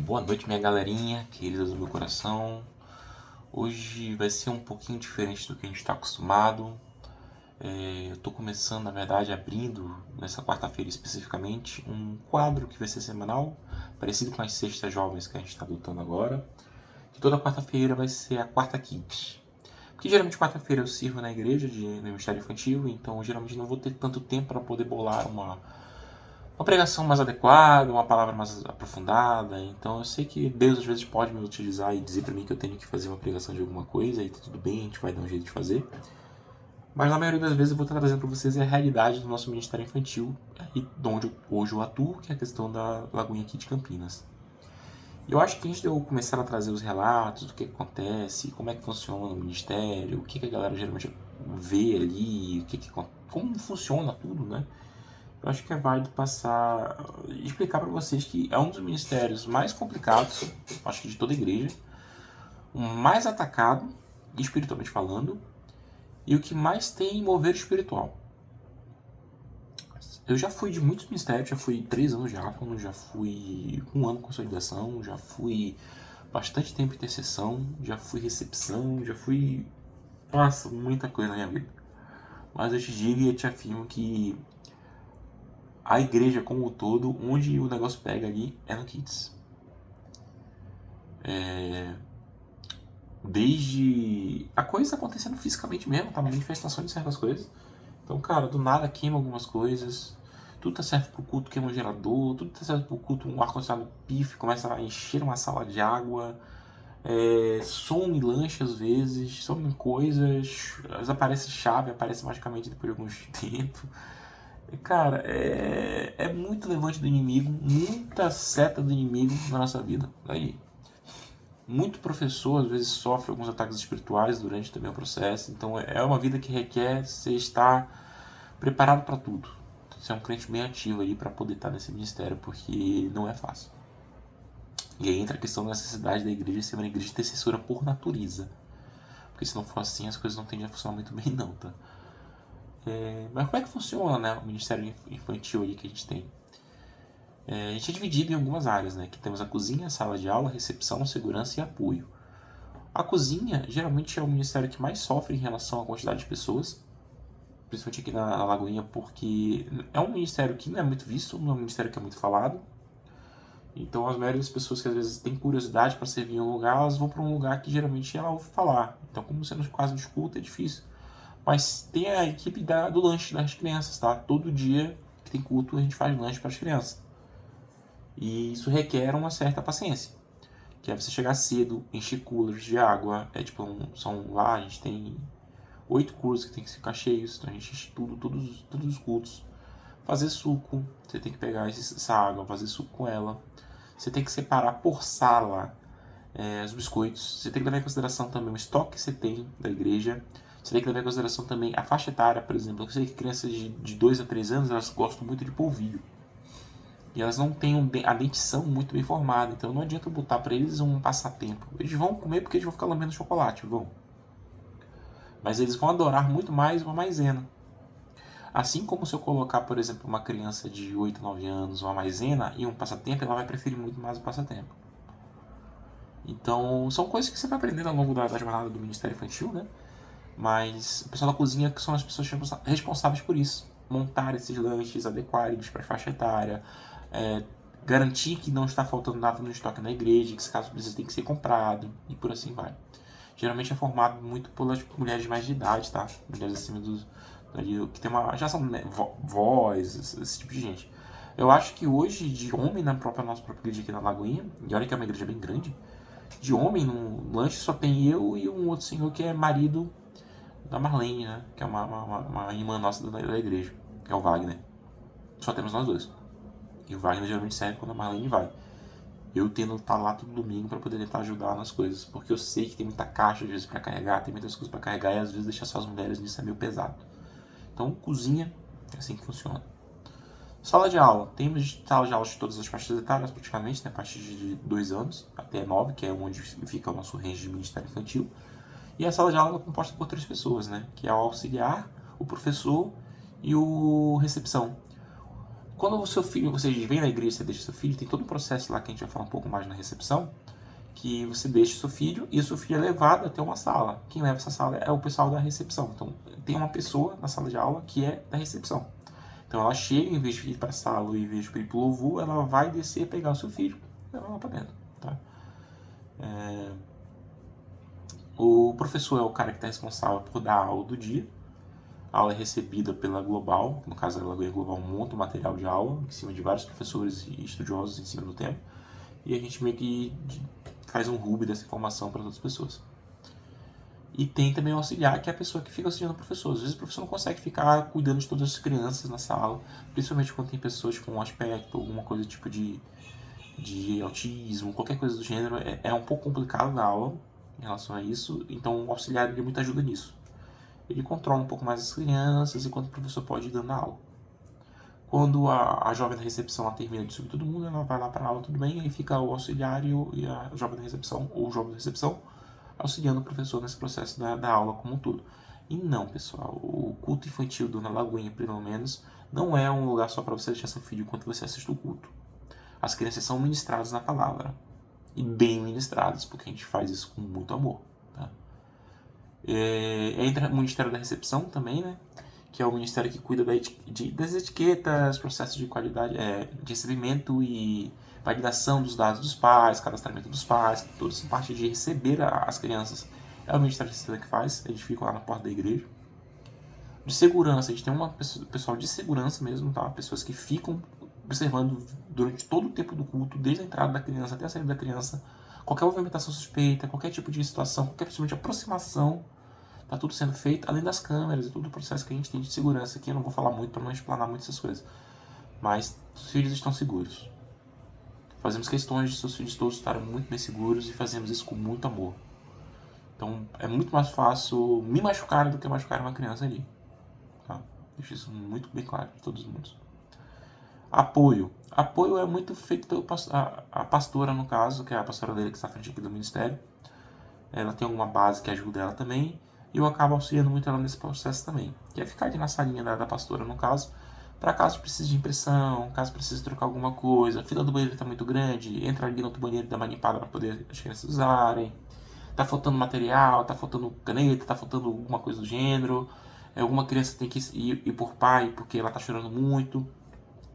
Boa noite, minha galerinha, queridas do meu coração. Hoje vai ser um pouquinho diferente do que a gente está acostumado. Eu estou começando, na verdade, abrindo, nessa quarta-feira especificamente, um quadro que vai ser semanal, parecido com as sextas jovens que a gente está adotando agora. Que toda quarta-feira vai ser a quarta kids. Porque geralmente quarta-feira eu sirvo na igreja no Ministério Infantil, então geralmente não vou ter tanto tempo para poder bolar uma pregação mais adequada, uma palavra mais aprofundada. Então eu sei que Deus às vezes pode me utilizar e dizer para mim que eu tenho que fazer uma pregação de alguma coisa e tá tudo bem, a gente vai dar um jeito de fazer. Mas na maioria das vezes eu vou estar trazendo para vocês a realidade do nosso ministério infantil, e de onde hoje eu atuo, que é a questão da Lagoinha aqui de Campinas. Eu acho que antes de eu começar a trazer os relatos do que acontece, como é que funciona o ministério, o que a galera geralmente vê ali, como funciona tudo, né? Eu acho que é válido passar, explicar para vocês que é um dos ministérios mais complicados, acho que de toda a igreja, o mais atacado, espiritualmente falando, e o que mais tem mover espiritual. Eu já fui de muitos ministérios, já fui 3 anos diácono, já fui 1 ano de consolidação, já fui bastante tempo intercessão, já fui recepção, já fui, nossa, muita coisa na minha vida. Mas eu te digo e eu te afirmo que a igreja como um todo, onde o negócio pega ali, é no Kids. Desde a coisa acontecendo fisicamente mesmo, tá? Manifestação de certas coisas. Então, cara, do nada queima algumas coisas. Tudo tá certo pro culto, queima um gerador. Tudo tá certo pro culto, um ar-condicionado pife, começa a encher uma sala de água. Some lanche às vezes, some coisas. Aparece chave, aparece magicamente depois de alguns tempos. Cara, é muito levante do inimigo, muita seta do inimigo na nossa vida. Daí, muito professor às vezes sofre alguns ataques espirituais durante também o processo. Então é uma vida que requer você estar preparado para tudo. Ser um crente bem ativo aí para poder estar nesse ministério, porque não é fácil. E aí entra a questão da necessidade da igreja ser uma igreja intercessora por natureza. Porque se não for assim, as coisas não tendem a funcionar muito bem não, tá? Mas como é que funciona, né, o ministério infantil aí que a gente tem? A gente é dividido em algumas áreas, né? Que temos a cozinha, a sala de aula, recepção, segurança e apoio. A cozinha geralmente é o ministério que mais sofre em relação à quantidade de pessoas, principalmente aqui na Lagoinha, porque é um ministério que não é muito visto, não é um ministério que é muito falado. Então, as maioria das pessoas que às vezes têm curiosidade para servir em um lugar, elas vão para um lugar que geralmente ela ouve falar. Então, como você quase não escuta, é difícil. Mas tem a equipe do lanche das crianças, tá? Todo dia que tem culto, a gente faz lanche para as crianças. E isso requer uma certa paciência. Que é você chegar cedo, encher coolers de água. São lá, a gente tem 8 coolers que tem que ficar cheios, então a gente enche todos os cultos. Fazer suco, você tem que pegar essa água, fazer suco com ela. Você tem que separar por sala os biscoitos. Você tem que levar em consideração também o estoque que você tem da igreja. Você tem que levar em consideração também a faixa etária, por exemplo. Eu sei que crianças de 2 a 3 anos elas gostam muito de polvilho. E elas não têm a dentição muito bem formada, então não adianta botar para eles um passatempo. Eles vão comer porque eles vão ficar lambendo chocolate, vão. Mas eles vão adorar muito mais uma maisena. Assim como se eu colocar, por exemplo, uma criança de 8, 9 anos, uma maisena e um passatempo, ela vai preferir muito mais o passatempo. Então, são coisas que você vai aprendendo ao longo da jornada do Ministério Infantil, né? Mas o pessoal da cozinha que são as pessoas responsáveis por isso. Montar esses lanches, adequar eles para a faixa etária, garantir que não está faltando nada no estoque na igreja, que se caso precise tem que ser comprado, e por assim vai. Geralmente é formado muito pelas mulheres mais de idade, tá? Mulheres acima dos... que tem uma... já são vós, esse tipo de gente. Eu acho que hoje, de homem na nossa própria igreja aqui na Lagoinha, e olha que é uma igreja bem grande, de homem no lanche só tem eu e um outro senhor que é marido da Marlene, né? Que é uma irmã nossa da igreja, que é o Wagner. Só temos nós dois. E o Wagner geralmente serve quando a Marlene vai. Eu tendo estar lá todo domingo para poder tentar ajudar nas coisas, porque eu sei que tem muita caixa às vezes para carregar, tem muitas coisas para carregar e às vezes deixar só as mulheres nisso é meio pesado. Então, cozinha é assim que funciona. Sala de aula. Temos sala de aula de todas as faixas etárias, praticamente, né? A partir de 2 anos até 9, que é onde fica o nosso range de ministério infantil. E a sala de aula é composta por 3 pessoas, né? Que é o auxiliar, o professor e o recepção. Quando o seu filho, você vem na igreja, você deixa seu filho, tem todo um processo lá que a gente vai falar um pouco mais na recepção, que você deixa seu filho e o seu filho é levado até uma sala. Quem leva essa sala é o pessoal da recepção. Então, tem uma pessoa na sala de aula que é da recepção. Então, ela chega, em vez de ir para a sala e em vez de ir para o louvor, ela vai descer, pegar o seu filho e levar lá para dentro. Tá? O professor é o cara que está responsável por dar a aula do dia. A aula é recebida pela Global, no caso a Global monta o material de aula em cima de vários professores e estudiosos em cima do tema, e a gente meio que faz um hub dessa informação para outras pessoas. E tem também o auxiliar, que é a pessoa que fica auxiliando o professor. Às vezes o professor não consegue ficar cuidando de todas as crianças na sala, principalmente quando tem pessoas com um aspecto, alguma coisa tipo de autismo, qualquer coisa do gênero. É um pouco complicado na aula em relação a isso, então o auxiliar ele muita ajuda nisso. Ele controla um pouco mais as crianças enquanto o professor pode ir dando a aula. Quando a jovem da recepção ela termina de subir todo mundo, ela vai lá para a aula, tudo bem, aí fica o auxiliar e a jovem da recepção, ou o jovem da recepção, auxiliando o professor nesse processo da aula como um todo. E não, pessoal, o culto infantil do Na Lagoinha, pelo menos, não é um lugar só para você deixar seu filho enquanto você assiste o culto. As crianças são ministradas na palavra, e bem ministradas, porque a gente faz isso com muito amor. Tá? Entra o Ministério da Recepção também, né? Que é o ministério que cuida das etiquetas, processos de qualidade, de recebimento e validação dos dados dos pais, cadastramento dos pais, toda essa parte de receber as crianças. É o Ministério da Recepção que faz, eles ficam lá na porta da igreja. De segurança, a gente tem pessoal de segurança mesmo, tá? Pessoas que ficam observando durante todo o tempo do culto, desde a entrada da criança até a saída da criança, qualquer movimentação suspeita, qualquer tipo de situação, qualquer principalmente aproximação, tá tudo sendo feito, além das câmeras e todo o processo que a gente tem de segurança aqui. Eu não vou falar muito para não explanar muito essas coisas, mas os filhos estão seguros. Fazemos questões de seus filhos todos estarem muito bem seguros e fazemos isso com muito amor. Então é muito mais fácil me machucar do que machucar uma criança ali. Tá? Deixo isso muito bem claro de todos os mundos. Apoio. Apoio é muito feito pela a pastora, no caso, que é a pastora dele que está à frente aqui do ministério. Ela tem alguma base que ajuda ela também. E eu acabo auxiliando muito ela nesse processo também. Que é ficar ali na salinha da pastora, no caso, para caso precise de impressão, caso precise trocar alguma coisa, a fila do banheiro está muito grande, entra ali no outro banheiro e dá uma limpada para poder as crianças usarem. Tá faltando material, tá faltando caneta, tá faltando alguma coisa do gênero. Alguma criança tem que ir por pai porque ela tá chorando muito.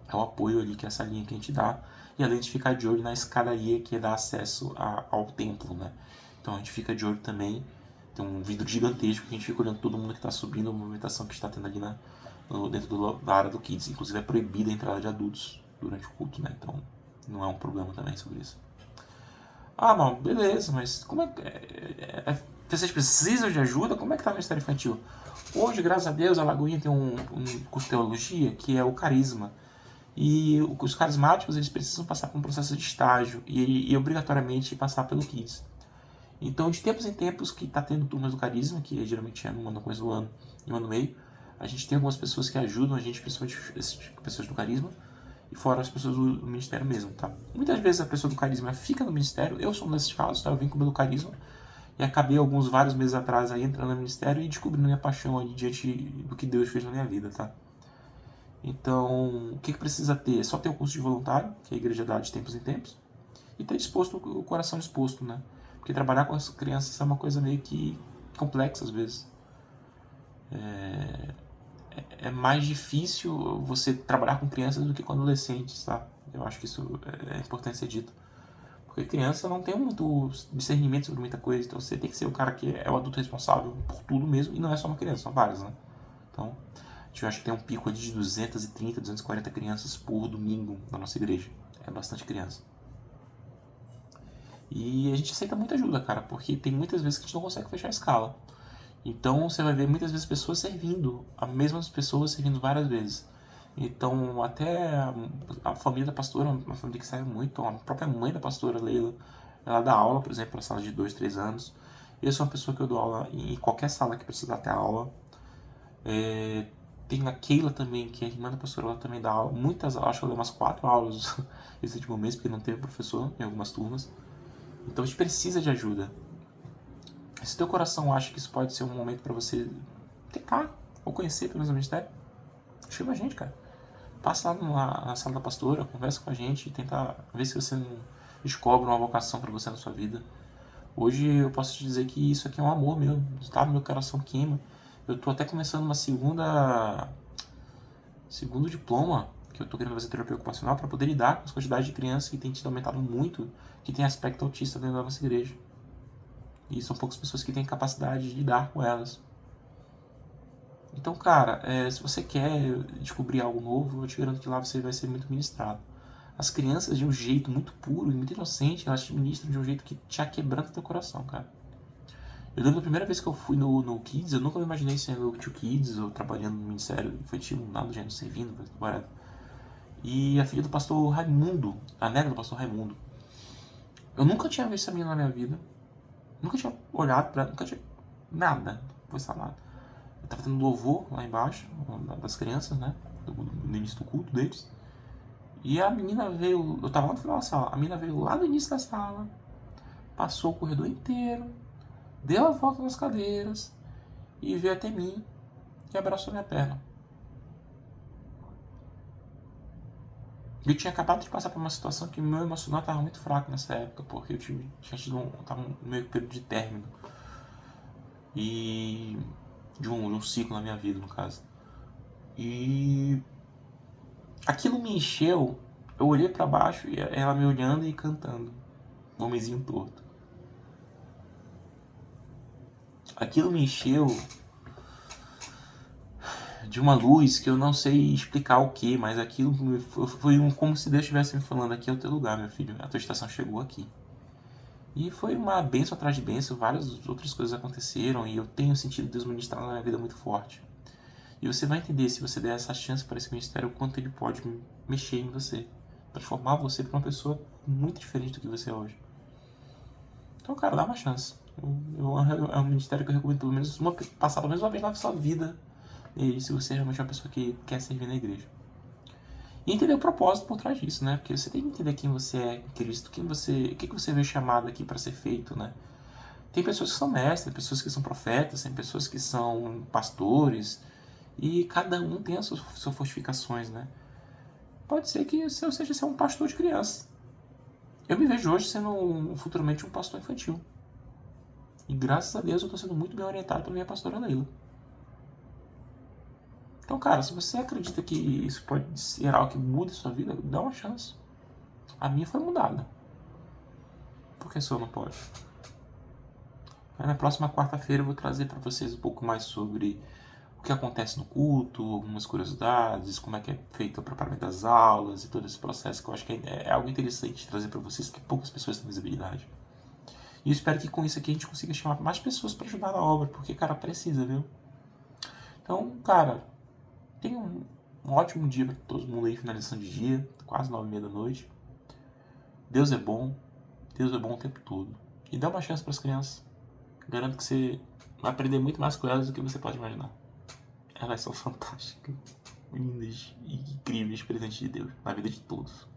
É o apoio ali, que é essa linha que a gente dá. E além de ficar de olho na escadaria que dá acesso ao templo, né? Então a gente fica de olho também. Tem um vidro gigantesco que a gente fica olhando todo mundo que está subindo, a movimentação que está tendo ali dentro da área do Kids. Inclusive é proibida a entrada de adultos durante o culto, né? Então não é um problema também sobre isso. Ah, não, beleza, mas como é que... vocês precisam de ajuda? Como é que tá o Ministério Infantil? Hoje, graças a Deus, a Lagoinha tem um curso de teologia que é o Carisma. E os carismáticos, eles precisam passar por um processo de estágio e obrigatoriamente passar pelo Kids. Então, de tempos em tempos que está tendo turmas do Carisma, que geralmente é no começo do ano e no ano meio, a gente tem algumas pessoas que ajudam a gente, principalmente essas pessoas do Carisma, e fora as pessoas do ministério mesmo, tá? Muitas vezes a pessoa do Carisma fica no ministério, eu sou um desses casos, tá? Eu vim com o meu do Carisma, e acabei vários meses atrás aí entrando no ministério e descobrindo minha paixão ali diante do que Deus fez na minha vida, tá? Então, o que precisa ter? É só ter o curso de voluntário, que a igreja dá de tempos em tempos, e ter disposto, o coração disposto, né? Porque trabalhar com as crianças é uma coisa meio que complexa às vezes. É mais difícil você trabalhar com crianças do que com adolescentes, tá? Eu acho que isso é importante ser dito. Porque criança não tem muito discernimento sobre muita coisa, então você tem que ser o cara que é o adulto responsável por tudo mesmo, e não é só uma criança, são várias, né? Então, a gente acha que tem um pico ali de 230, 240 crianças por domingo na nossa igreja. É bastante criança. E a gente aceita muita ajuda, cara, porque tem muitas vezes que a gente não consegue fechar a escala. Então você vai ver muitas vezes pessoas servindo, as mesmas pessoas servindo várias vezes. Então até a família da pastora, uma família que serve muito, a própria mãe da pastora Leila, ela dá aula, por exemplo, para salas de 2, 3 anos. Eu sou uma pessoa que eu dou aula em qualquer sala que precisar ter aula. Tem a Keila também, que é a irmã da pastora, ela também dá aula. Muitas, acho que ela deu umas 4 aulas esse último mês, porque não teve professor em algumas turmas. Então a gente precisa de ajuda. Se teu coração acha que isso pode ser um momento para você tentar ou conhecer pelo menos o ministério, chama a gente, cara. passa lá na sala da pastora, conversa com a gente e tenta ver se você não descobre uma vocação para você na sua vida. Hoje eu posso te dizer que isso aqui é um amor meu, tá? Meu coração queima. Eu tô até começando uma segundo diploma, que eu tô querendo fazer terapia ocupacional, para poder lidar com as quantidades de crianças que tem tido aumentado muito, que tem aspecto autista dentro da nossa igreja. E são poucas pessoas que têm capacidade de lidar com elas. Então, cara, se você quer descobrir algo novo, eu te garanto que lá você vai ser muito ministrado. As crianças, de um jeito muito puro e muito inocente, elas te ministram de um jeito que te quebranta teu coração, cara. Eu lembro da primeira vez que eu fui no Kids, eu nunca me imaginei sendo tio Kids ou trabalhando no Ministério Infantil, nada do gênero, servindo, whatever. E a filha do pastor Raimundo, a neta do pastor Raimundo. Eu nunca tinha visto essa menina na minha vida. Nunca tinha olhado pra ela, nunca tinha nada. Foi nada. Eu tava tendo louvor lá embaixo, das crianças, né? No início do culto deles. E a menina veio, eu tava lá no final da sala, a menina veio lá no início da sala, passou o corredor inteiro, deu a volta nas cadeiras e veio até mim e abraçou minha perna. Eu tinha acabado de passar por uma situação que meu emocional estava muito fraco nessa época, porque eu tinha tido tava um meio período de término. E de um ciclo na minha vida, no caso. E aquilo me encheu. Eu olhei para baixo e ela me olhando e cantando. Um homenzinho torto. Aquilo me encheu de uma luz que eu não sei explicar o que, mas aquilo foi como se Deus estivesse me falando: aqui é o teu lugar, meu filho, a tua estação chegou aqui. E foi uma bênção atrás de bênção, várias outras coisas aconteceram e eu tenho sentido Deus ministrar na minha vida muito forte. E você vai entender, se você der essa chance para esse ministério, o quanto ele pode mexer em você, transformar você para uma pessoa muito diferente do que você é hoje. Então, cara, dá uma chance. É um ministério que eu recomendo pelo menos passar pelo menos uma vez na sua vida, e se você é realmente uma pessoa que quer servir na igreja. E entender o propósito por trás disso, né? Porque você tem que entender quem você é em Cristo, o que você veio chamado aqui para ser feito, né? Tem pessoas que são mestres, tem pessoas que são profetas, tem pessoas que são pastores, e cada um tem as suas fortificações, né? Pode ser que eu seja ser um pastor de criança. Eu me vejo hoje sendo futuramente um pastor infantil. E graças a Deus eu estou sendo muito bem orientado pela minha pastora Leila. Então, cara, se você acredita que isso pode ser algo que mude a sua vida, dá uma chance. A minha foi mudada. Por que só não pode? Aí na próxima quarta-feira eu vou trazer para vocês um pouco mais sobre o que acontece no culto, algumas curiosidades, como é que é feito o preparamento das aulas e todo esse processo, que eu acho que é algo interessante trazer para vocês, que poucas pessoas têm visibilidade. E eu espero que com isso aqui a gente consiga chamar mais pessoas para ajudar na obra, porque, cara, precisa, viu? Então, cara, tenha um ótimo dia para todo mundo aí, finalização de dia, quase 9h30 da noite. Deus é bom o tempo todo. E dá uma chance para as crianças. Garanto que você vai aprender muito mais com elas do que você pode imaginar. Elas são fantásticas, lindas e incríveis presentes de Deus na vida de todos.